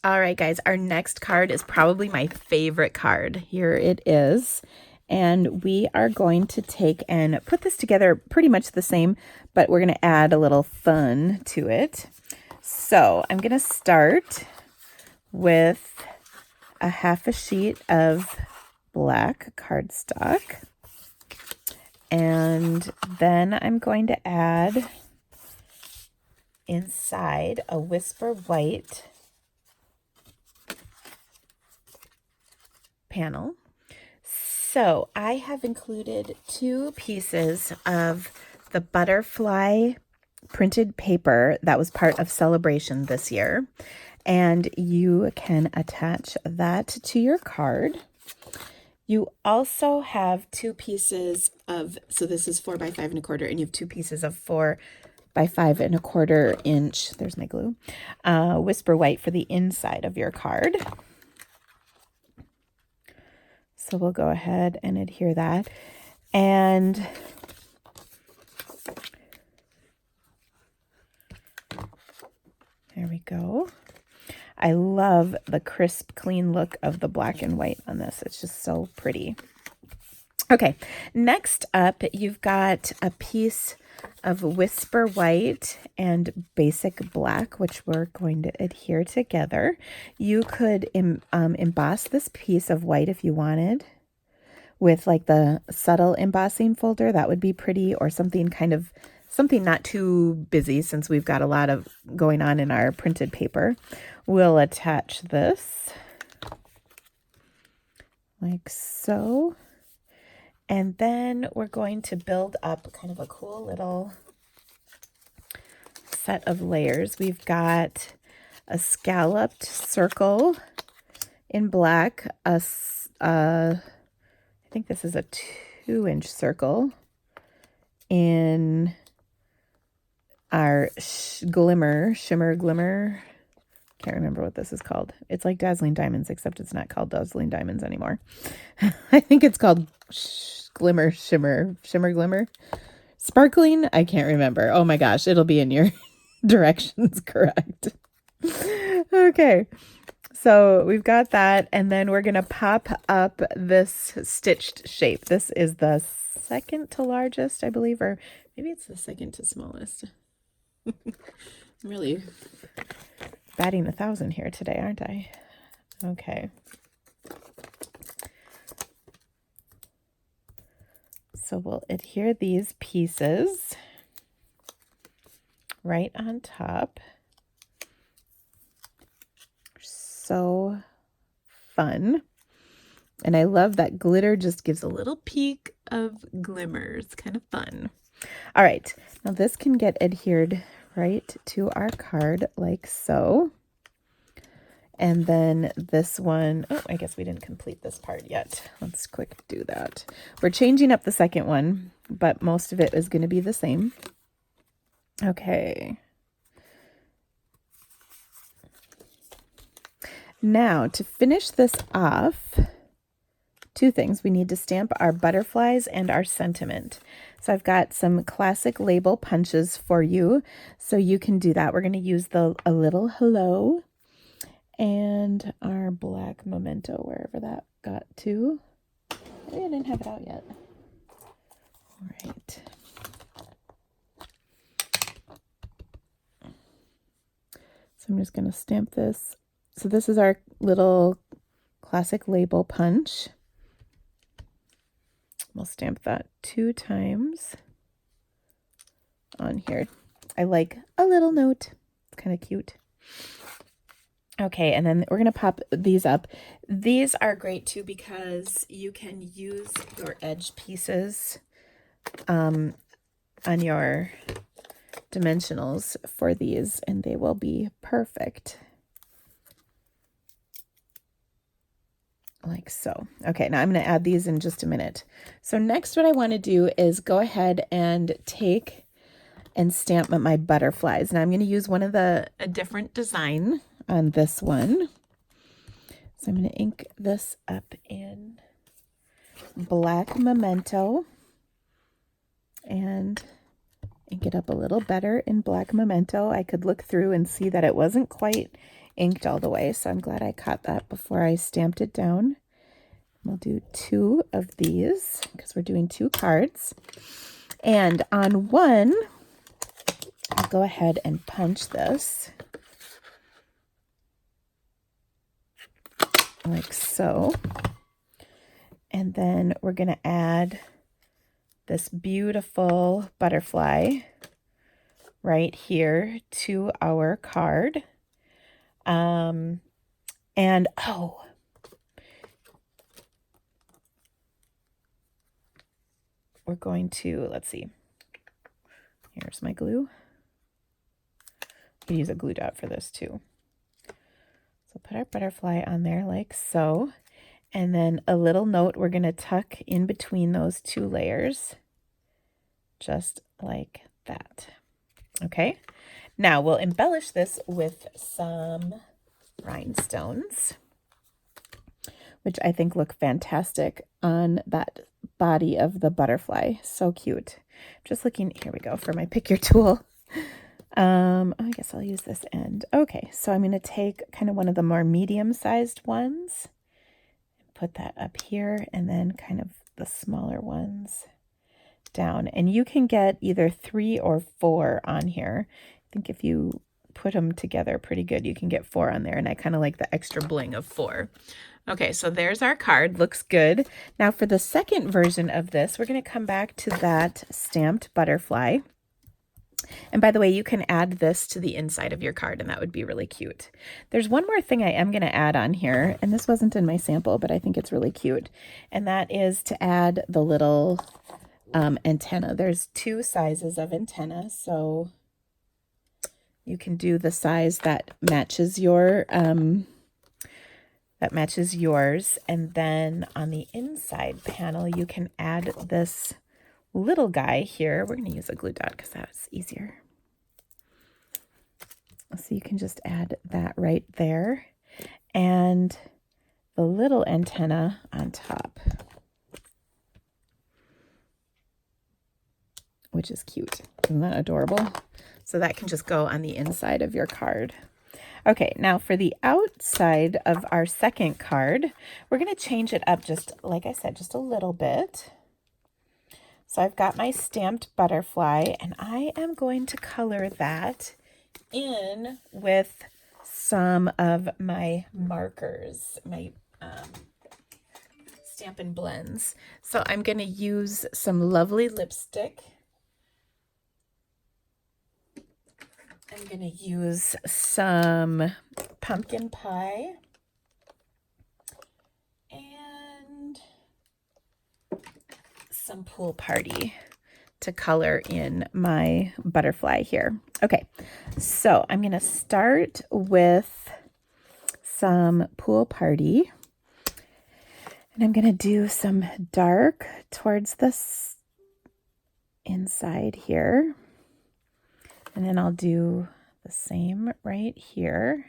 All right, guys, our next card is probably my favorite card. Here it is. And we are going to take and put this together pretty much the same, but we're going to add a little fun to it. So I'm going to start with a half a sheet of black cardstock. And then I'm going to add inside a Whisper White panel. So I have included 2 pieces of the butterfly printed paper that was part of Celebration this year. And you can attach that to your card. You also have 2 pieces of, so this is 4 by 5 1/4, and you have 2 pieces of 4 by 5 1/4 inch, there's my glue, Whisper White for the inside of your card. So we'll go ahead and adhere that. And there we go. I love the crisp, clean look of the black and white on this. It's just so pretty. Okay, next up, you've got a piece of Whisper White and Basic Black, which we're going to adhere together. You could emboss this piece of white if you wanted with like the subtle embossing folder. That would be pretty, or something not too busy since we've got a lot of going on in our printed paper. We'll attach this like so. And then we're going to build up kind of a cool little set of layers. We've got a scalloped circle in black, I think this is a 2-inch circle in our shimmer glimmer. Can't remember what this is called. It's like Dazzling Diamonds, except it's not called Dazzling Diamonds anymore. I think it's called Glimmer Shimmer Glimmer. Sparkling? I can't remember. Oh my gosh, it'll be in your directions, correct. Okay, so we've got that, and then we're going to pop up this stitched shape. This is the second to largest, I believe, or maybe it's the second to smallest. I'm really batting 1,000 here today, aren't I? Okay. So we'll adhere these pieces right on top. So fun. And I love that glitter just gives a little peek of glimmer. It's kind of fun. All right. Now this can get adhered right to our card like so. And then this one, oh, I guess we didn't complete this part yet. Let's quick do that. We're changing up the second one, but most of it is going to be the same. Okay. Now, to finish this off, 2 things. We need to stamp our butterflies and our sentiment. So I've got some classic label punches for you, so you can do that. We're going to use a little hello and our black memento, wherever that got to. Maybe I didn't have it out yet. All right. So I'm just going to stamp this. So this is our little classic label punch. We'll stamp that 2 times on here. I like a little note. It's kind of cute. Okay, and then we're going to pop these up. These are great too because you can use your edge pieces on your dimensionals for these, and they will be perfect. Like so. Okay, now I'm going to add these in just a minute. So next what I want to do is go ahead and take and stamp my butterflies. Now I'm going to use a different design on this one. So I'm going to ink this up in black memento and ink it up a little better in black memento. I could look through and see that it wasn't quite inked all the way, so I'm glad I caught that before I stamped it down. We'll do 2 of these because we're doing 2 cards. And on one, I'll go ahead and punch this like so. And then we're going to add this beautiful butterfly right here to our card. And oh, we're going to, let's see, here's my glue. I could use a glue dot for this too. So put our butterfly on there like so. And then a little note we're going to tuck in between those 2 layers, just like that. Okay, now we'll embellish this with some rhinestones, which I think look fantastic on that body of the butterfly. So cute. Just looking, here we go for my pick your tool. I guess I'll use this end. Okay, so I'm going to take kind of one of the more medium-sized ones, put that up here, and then kind of the smaller ones down. And you can get either 3 or 4 on here. I think if you put them together pretty good, you can get 4 on there, and I kind of like the extra bling of 4. Okay, so there's our card. Looks good. Now for the second version of this, we're going to come back to that stamped butterfly. And by the way, you can add this to the inside of your card, and that would be really cute. There's one more thing I am going to add on here, and this wasn't in my sample, but I think it's really cute. And that is to add the little antenna. There's 2 sizes of antenna, so you can do the size that matches your yours. And then on the inside panel, you can add this little guy here. We're going to use a glue dot because that's easier. So you can just add that right there, and the little antenna on top, which is cute. Isn't that adorable? So that can just go on the inside of your card. Okay, now for the outside of our second card, we're going to change it up just, like I said, just a little bit. So I've got my stamped butterfly, and I am going to color that in with some of my markers, my Stampin' Blends. So I'm going to use some lovely lipstick. I'm going to use some pumpkin pie and some Pool Party to color in my butterfly here. Okay, so I'm going to start with some Pool Party, and I'm going to do some dark towards this inside here, and then I'll do the same right here.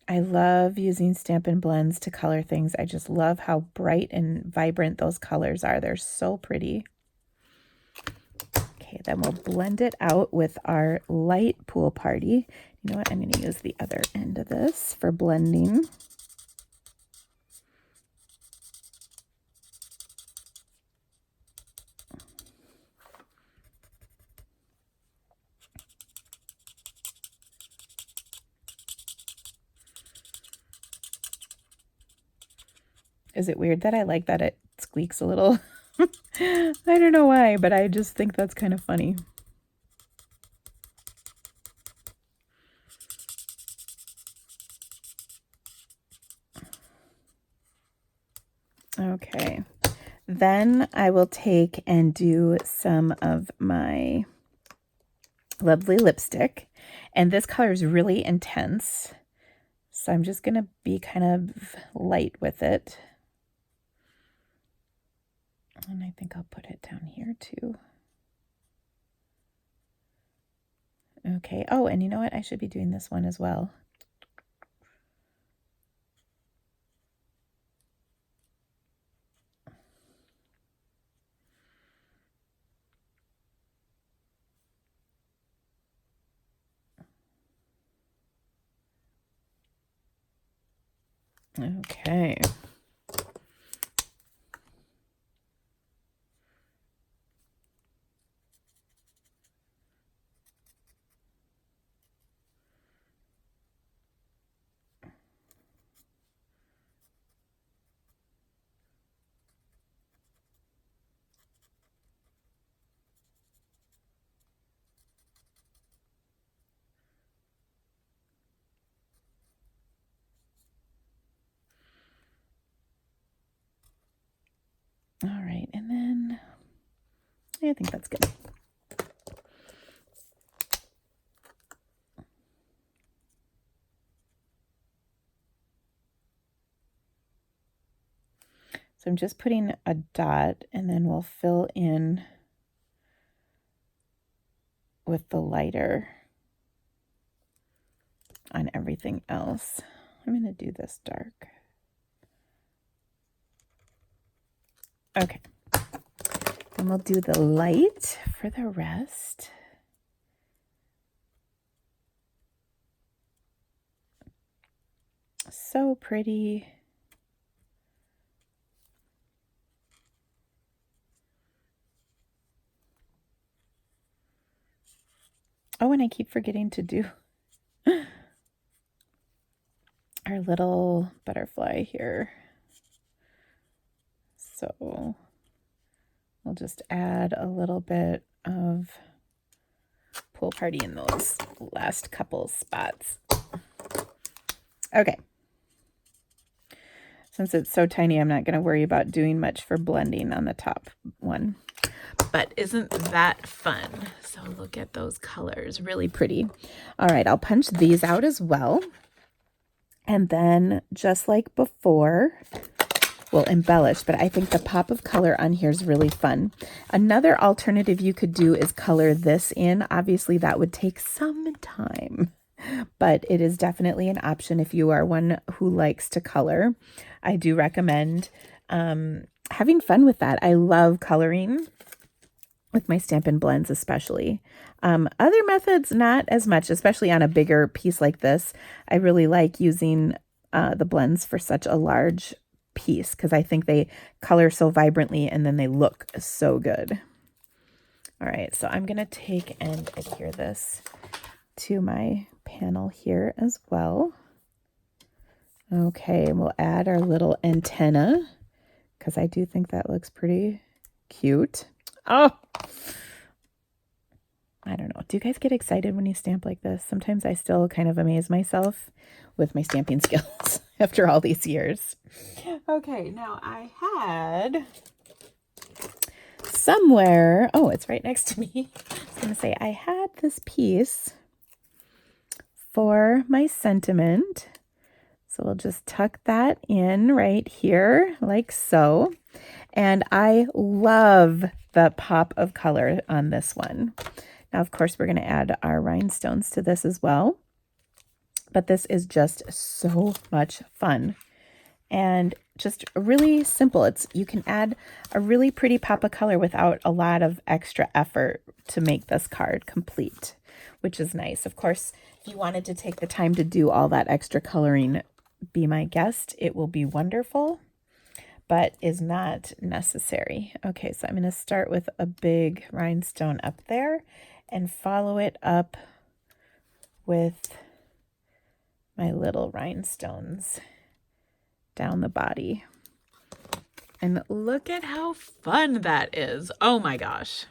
I love using Stampin' Blends to color things. I just love how bright and vibrant those colors are. They're so pretty. Okay, then we'll blend it out with our light Pool Party. You know what? I'm going to use the other end of this for blending. Is it weird that I like that it squeaks a little? I don't know why, but I just think that's kind of funny. Okay, then I will take and do some of my lovely lipstick, and this color is really intense, so I'm just going to be kind of light with it. And I think I'll put it down here too. Okay. Oh, and you know what? I should be doing this one as well. Okay. All right, and then I think that's good. So I'm just putting a dot, and then we'll fill in with the lighter on everything else. I'm going to do this dark. Okay. Then we'll do the light for the rest. So pretty. Oh, and I keep forgetting to do our little butterfly here. So we'll just add a little bit of Pool Party in those last couple spots. Okay. Since it's so tiny, I'm not going to worry about doing much for blending on the top one. But isn't that fun? So look at those colors, really pretty. All right, I'll punch these out as well. And then just like before, we'll embellish, but I think the pop of color on here is really fun. Another alternative you could do is color this in. Obviously, that would take some time, but it is definitely an option if you are one who likes to color. I do recommend having fun with that. I love coloring with my Stampin' Blends especially. Other methods, not as much, especially on a bigger piece like this. I really like using the blends for such a large piece because I think they color so vibrantly and then they look so good. All right, so I'm going to take and adhere this to my panel here as well. Okay, and we'll add our little antenna because I do think that looks pretty cute. Oh, I don't know. Do you guys get excited when you stamp like this? Sometimes I still kind of amaze myself with my stamping skills after all these years. Okay, now I had somewhere, oh, it's right next to me. I was going to say I had this piece for my sentiment. So we'll just tuck that in right here like so. And I love the pop of color on this one. Now, of course, we're going to add our rhinestones to this as well. But this is just so much fun. And just really simple. You can add a really pretty pop of color without a lot of extra effort to make this card complete, which is nice. Of course, if you wanted to take the time to do all that extra coloring, be my guest. It will be wonderful, but is not necessary. Okay, so I'm going to start with a big rhinestone up there and follow it up with my little rhinestones down the body. And look at how fun that is. Oh my gosh.